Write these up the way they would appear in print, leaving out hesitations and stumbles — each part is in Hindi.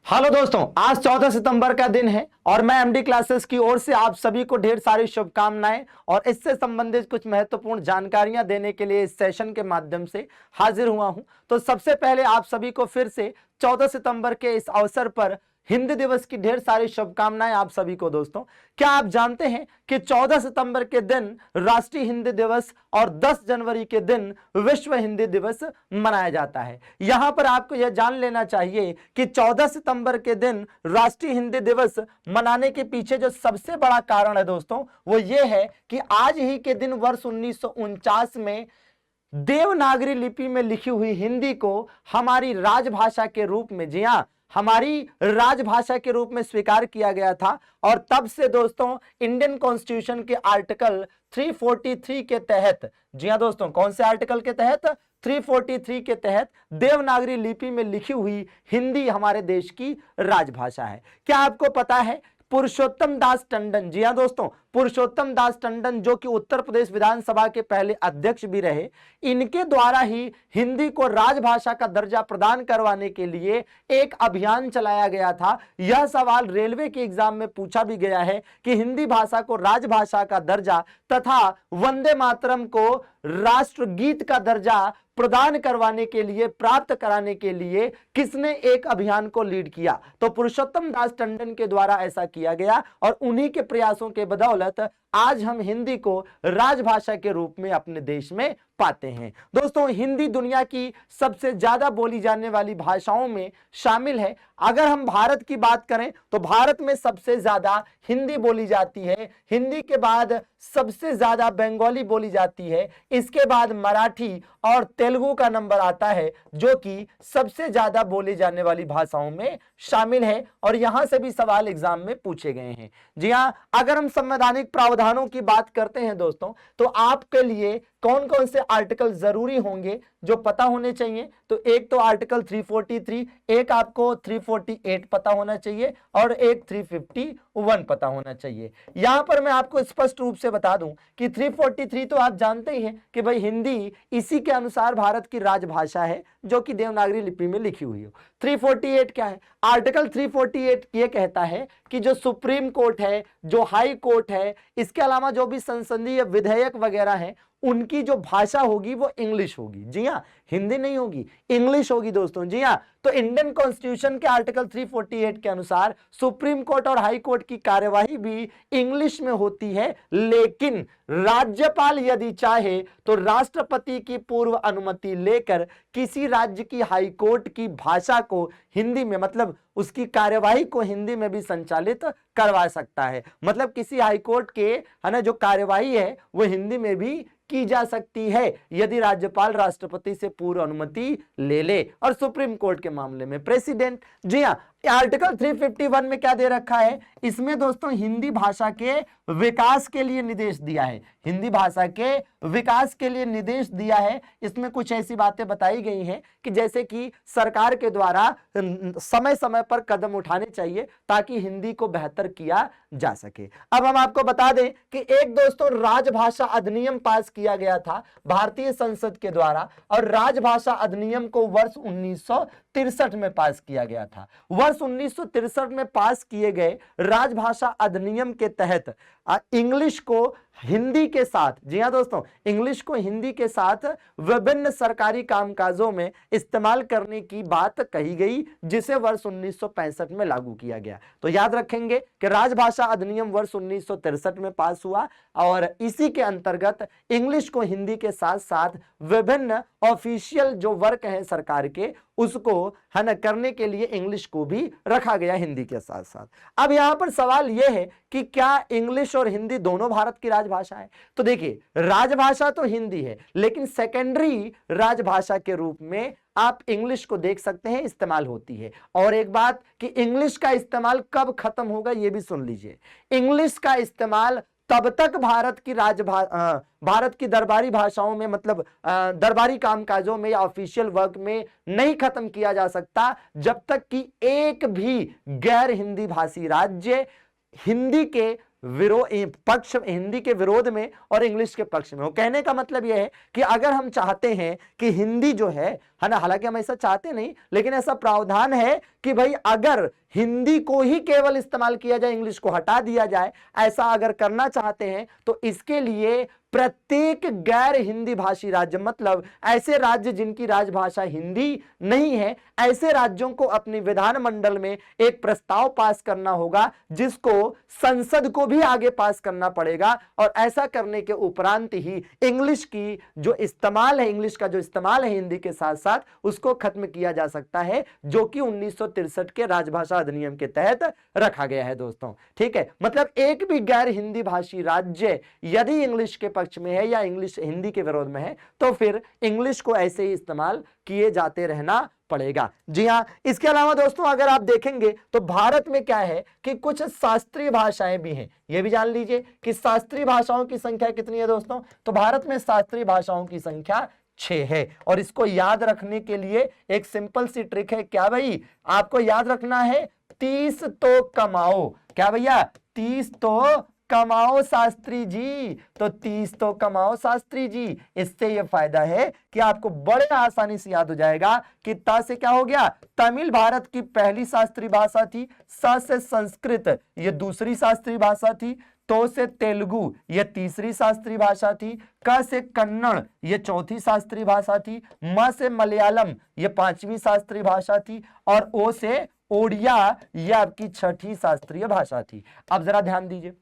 हेलो दोस्तों, आज 14 सितंबर का दिन है और मैं एमडी क्लासेस की ओर से आप सभी को ढेर सारी शुभकामनाएं और इससे संबंधित कुछ महत्वपूर्ण जानकारियां देने के लिए इस सेशन के माध्यम से हाजिर हुआ हूं। तो सबसे पहले आप सभी को फिर से 14 सितंबर के इस अवसर पर हिंदी दिवस की ढेर सारी शुभकामनाएं आप सभी को। दोस्तों, क्या आप जानते हैं कि 14 सितंबर के दिन राष्ट्रीय हिंदी दिवस और 10 जनवरी के दिन विश्व हिंदी दिवस मनाया जाता है। यहां पर आपको यह जान लेना चाहिए कि 14 सितंबर के दिन राष्ट्रीय हिंदी दिवस मनाने के पीछे जो सबसे बड़ा कारण है दोस्तों, वो ये है कि आज ही के दिन वर्ष 1949 में देवनागरी लिपि में लिखी हुई हिंदी को हमारी राजभाषा के रूप में, जी हां, हमारी राजभाषा के रूप में स्वीकार किया गया था। और तब से दोस्तों इंडियन कॉन्स्टिट्यूशन के आर्टिकल 343 के तहत, जी हां दोस्तों, कौन से आर्टिकल के तहत? 343 के तहत देवनागरी लिपि में लिखी हुई हिंदी हमारे देश की राजभाषा है। क्या आपको पता है पुरुषोत्तम दास टंडन, जी हां दोस्तों, पुरुषोत्तम दास टंडन जो कि उत्तर प्रदेश विधानसभा के पहले अध्यक्ष भी रहे, इनके द्वारा ही हिंदी को राजभाषा का दर्जा प्रदान करवाने के लिए एक अभियान चलाया गया था। यह सवाल रेलवे के एग्जाम में पूछा भी गया है कि हिंदी भाषा को राजभाषा का दर्जा तथा वंदे मातरम को राष्ट्रगीत का दर्जा प्रदान करवाने के लिए, प्राप्त कराने के लिए किसने एक अभियान को लीड किया? तो पुरुषोत्तम दास टंडन के द्वारा ऐसा किया गया और उन्हीं के प्रयासों के बदौलत आज हम हिंदी को राजभाषा के रूप में अपने देश में पाते हैं। दोस्तों, हिंदी दुनिया की सबसे ज्यादा बोली जाने वाली भाषाओं में शामिल है। अगर हम भारत की बात करें तो भारत में सबसे ज्यादा हिंदी बोली जाती है। हिंदी के बाद सबसे ज्यादा बंगाली बोली जाती है। इसके बाद मराठी और तेलुगु का नंबर आता है जो कि सबसे ज्यादा बोली जाने वाली भाषाओं में शामिल है। और यहां से भी सवाल एग्जाम में पूछे गए हैं। जी हां, अगर हम संवैधानिक प्रावधानों की बात करते हैं दोस्तों, तो आपके लिए कौन कौन से आर्टिकल जरूरी होंगे जो पता होने चाहिए? तो एक तो आर्टिकल 343, एक आपको 348 पता होना चाहिए और एक 351 पता होना चाहिए। यहां पर मैं आपको स्पष्ट रूप से बता दूं कि 343 तो आप जानते ही हैं कि भाई हिंदी इसी के अनुसार भारत की राजभाषा है जो कि देवनागरी लिपि में लिखी हुई हो। 348 क्या है? आर्टिकल 348 ये कहता है कि जो सुप्रीम कोर्ट है, जो हाई कोर्ट है, इसके अलावा जो भी संसदीय विधेयक वगैरह हैं, उनकी जो भाषा होगी वो इंग्लिश होगी। जी हां, हिंदी नहीं होगी, इंग्लिश होगी दोस्तों। जी हां, तो इंडियन कॉन्स्टिट्यूशन के आर्टिकल 348 के अनुसार सुप्रीम कोर्ट और हाई कोर्ट की कार्यवाही भी इंग्लिश में होती है। लेकिन राज्यपाल यदि चाहे तो राष्ट्रपति की पूर्व अनुमति लेकर किसी राज्य की हाई कोर्ट की भाषा को हिंदी में, मतलब उसकी कार्यवाही को हिंदी में भी संचालित करवा सकता है। मतलब किसी हाई कोर्ट के, है ना, जो कार्यवाही है वो हिंदी में भी की जा सकती है यदि राज्यपाल राष्ट्रपति से पूर्व अनुमति ले ले। और सुप्रीम कोर्ट के मामले में प्रेसिडेंट। जी हां, आर्टिकल 351 में क्या दे रखा है? इसमें दोस्तों हिंदी भाषा के विकास के लिए निर्देश दिया है। हिंदी भाषा के विकास के लिए निर्देश दिया है। इसमें कुछ ऐसी बातें बताई गई हैं कि जैसे कि सरकार के द्वारा समय समय पर कदम उठाने चाहिए ताकि हिंदी को बेहतर किया जा सके। अब हम आपको बता दें कि एक दोस्तों राजभाषा अधिनियम पास किया गया था भारतीय संसद के द्वारा और राजभाषा अधिनियम को वर्ष 1963 में पास किया गया था। वर्ष 1963 में पास किए गए राजभाषा अधिनियम के तहत इंग्लिश को हिंदी के साथ, जी हां दोस्तों, इंग्लिश को हिंदी के साथ विभिन्न सरकारी कामकाजों में इस्तेमाल करने की बात कही गई, जिसे वर्ष 1965 में लागू किया गया। तो याद रखेंगे कि राजभाषा अधिनियम वर्ष 1963 में पास हुआ और इसी के अंतर्गत इंग्लिश को हिंदी के साथ साथ विभिन्न ऑफिशियल जो वर्क हैं सरकार के, उसको, है ना, करने के लिए इंग्लिश को भी रखा गया हिंदी के साथ साथ। अब यहां पर सवाल यह है कि क्या इंग्लिश और हिंदी दोनों भारत की राजभाषा है? तो देखिए, राजभाषा तो हिंदी है लेकिन सेकेंडरी राजभाषा के रूप में आप इंग्लिश को देख सकते हैं, इस्तेमाल होती है। और एक बात कि इंग्लिश का इस्तेमाल कब खत्म होगा ये भी सुन लीजिए। इंग्लिश का इस्तेमाल तब तक भारत की दरबारी भाषाओं में, मतलब दरबारी कामकाजों में या ऑफिशियल वर्क में नहीं खत्म किया जा सकता जब तक कि एक भी गैर हिंदी भाषी राज्य हिंदी के पक्ष, हिंदी के विरोध में और इंग्लिश के पक्ष में हो। कहने का मतलब यह है कि अगर हम चाहते हैं कि हिंदी जो है ना, हालांकि हम ऐसा चाहते नहीं, लेकिन ऐसा प्रावधान है कि भाई अगर हिंदी को ही केवल इस्तेमाल किया जाए, इंग्लिश को हटा दिया जाए, ऐसा अगर करना चाहते हैं तो इसके लिए प्रत्येक गैर हिंदी भाषी राज्य, मतलब ऐसे राज्य जिनकी राजभाषा हिंदी नहीं है, ऐसे राज्यों को अपने विधानमंडल में एक प्रस्ताव पास करना होगा, जिसको संसद को भी आगे पास करना पड़ेगा। और ऐसा करने के उपरांत ही इंग्लिश की जो इस्तेमाल है, इंग्लिश का जो इस्तेमाल है हिंदी के साथ साथ, उसको खत्म किया जा सकता है, जो कि 1963 के राजभाषा अधिनियम के तहत रखा गया है दोस्तों। ठीक है, मतलब एक भी गैर हिंदी भाषी राज्य यदि इंग्लिश के पक्ष में है या इंग्लिश हिंदी के विरोध में है, तो फिर इंग्लिश को ऐसे ही इस्तेमाल किए जाते रहना पड़ेगा। जी हां, इसके अलावा दोस्तों अगर आप देखेंगे तो भारत में क्या है कि कुछ शास्त्रीय भाषाएं भी हैं। यह भी जान लीजिए कि शास्त्रीय भाषाओं की संख्या कितनी है दोस्तों। तो भारत में शास्त्रीय भाषाओं की संख्या 6 है। और इसको याद रखने के लिए एक सिंपल सी ट्रिक है। क्या भाई, आपको याद रखना है 30 तो कमाओ। क्या भैया, 30 तो कमाओ शास्त्री जी। तो 30 तो कमाओ शास्त्री जी। इससे यह फायदा है कि आपको बड़े आसानी से याद हो जाएगा कि ता से क्या हो गया, तमिल भारत की पहली शास्त्रीय भाषा थी। स से संस्कृत ये दूसरी शास्त्रीय भाषा थी। तो से तेलुगु ये तीसरी शास्त्रीय भाषा थी। क से कन्नड़ ये चौथी शास्त्रीय भाषा थी। म से मलयालम ये पांचवी शास्त्रीय भाषा थी। और ओ से ओडिया ये आपकी छठी शास्त्रीय भाषा थी। अब जरा ध्यान दीजिए,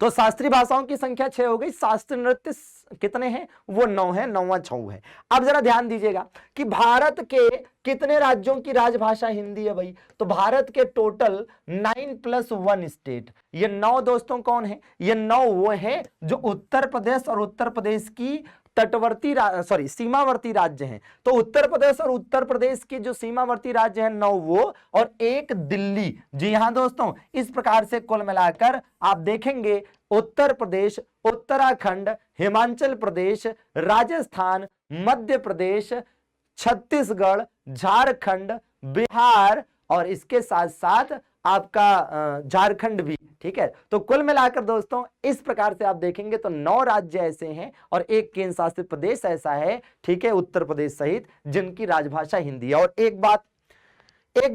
तो शास्त्रीय भाषाओं की संख्या 6 हो गई। शास्त्रीय नृत्य कितने हैं, वो 9 है, 9वां छऊ है। अब जरा ध्यान दीजिएगा कि भारत के कितने राज्यों की राजभाषा हिंदी है भाई। तो भारत के टोटल 9+1 स्टेट, ये 9 दोस्तों कौन है, ये 9 वो है जो उत्तर प्रदेश और उत्तर प्रदेश की तटवर्ती सीमावर्ती राज्य हैं। तो उत्तर प्रदेश और उत्तर प्रदेश की जो सीमावर्ती राज्य हैं 9 वो, और एक दिल्ली। जी हां दोस्तों, इस प्रकार से कुल मिलाकर आप देखेंगे उत्तर प्रदेश, उत्तराखंड, हिमाचल प्रदेश, राजस्थान, मध्य प्रदेश, छत्तीसगढ़, झारखंड, बिहार और इसके साथ साथ आपका झारखंड भी। ठीक है, तो कुल मिलाकर दोस्तों इस प्रकार से आप देखेंगे तो 9 राज्य ऐसे हैं और एक केंद्र शासित प्रदेश ऐसा है, ठीक है, उत्तर प्रदेश सहित, जिनकी राजभाषा हिंदी है। और एक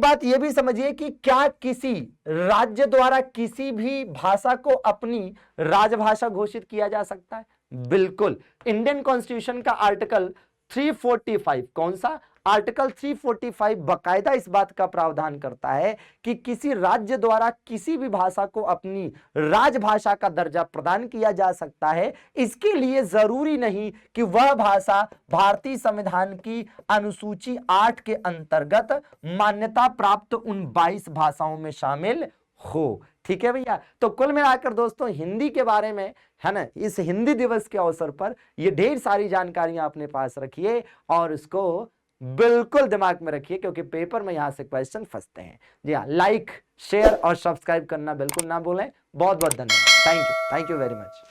बात यह भी समझिए कि क्या किसी राज्य द्वारा किसी भी भाषा को अपनी राजभाषा घोषित किया जा सकता है? बिल्कुल। इंडियन कॉन्स्टिट्यूशन का आर्टिकल 345, कौन सा आर्टिकल 345 बकायदा इस बात का प्रावधान करता है कि किसी राज्य द्वारा किसी भी भाषा को अपनी राजभाषा का दर्जा प्रदान किया जा सकता है। इसके लिए जरूरी नहीं कि वह भाषा भारतीय संविधान की अनुसूची 8 के अंतर्गत मान्यता प्राप्त उन 22 भाषाओं में शामिल हो। ठीक है भैया, तो कुल मिलाकर दोस्तों हिंदी के बारे में, है ना, इस हिंदी दिवस के अवसर पर ये ढेर सारी जानकारियां अपने पास रखिए और इसको बिल्कुल दिमाग में रखिए, क्योंकि पेपर में यहां से क्वेश्चन फंसते हैं। जी हाँ, लाइक, शेयर और सब्सक्राइब करना बिल्कुल ना भूलें। बहुत बहुत धन्यवाद। Thank you very much.